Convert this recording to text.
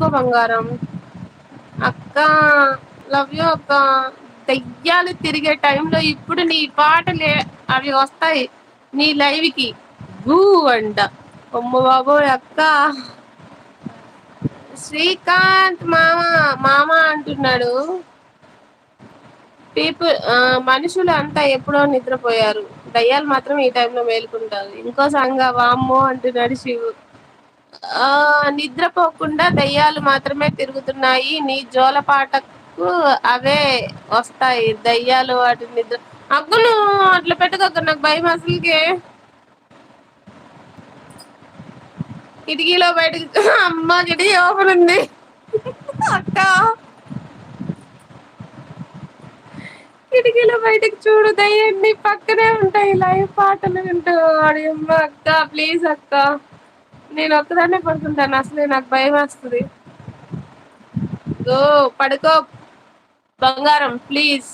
బంగారం. అక్క love you అక్క. దయ్యాలు తిరిగే టైమ్ లో ఇప్పుడు నీ పాటలే అవి వస్తాయి నీ లైవ్ కి. గూ అంట. అమ్మ బాబోయ్ అక్క. శ్రీకాంత్ మామ మామ అంటున్నాడు. పీపుల్ మనుషులు అంతా ఎప్పుడో నిద్రపోయారు. దయ్యాలు మాత్రం ఈ టైమ్ లో మేలుకుంటారు. ఇంకో సాంగ్ వామ్మో అంటున్నాడు శివు. ఆ నిద్రపోకుండా దయ్యాలు మాత్రమే తిరుగుతున్నాయి. నీ జోలపాటకు అవే వస్తాయి దయ్యాలు వాటి నిద్ర. అగ్గులు అట్లా పెట్టకక్క నాకు భయం అసలుకే. కిటికీలో బయటకు అమ్మ కిటికీ ఓపెన్ ఉంది అక్క. కిటికీలో బయటకి చూడు దయ్యం నీ పక్కనే ఉంటాయి లైవ్ పాటలు వింటూ. ఓడియమ్మ అక్క ప్లీజ్ అక్క. నేను ఒక్కదాన్నే పడుకుంటాను అసలే నాకు భయం వేస్తది. గో పడుకో బంగారం ప్లీజ్.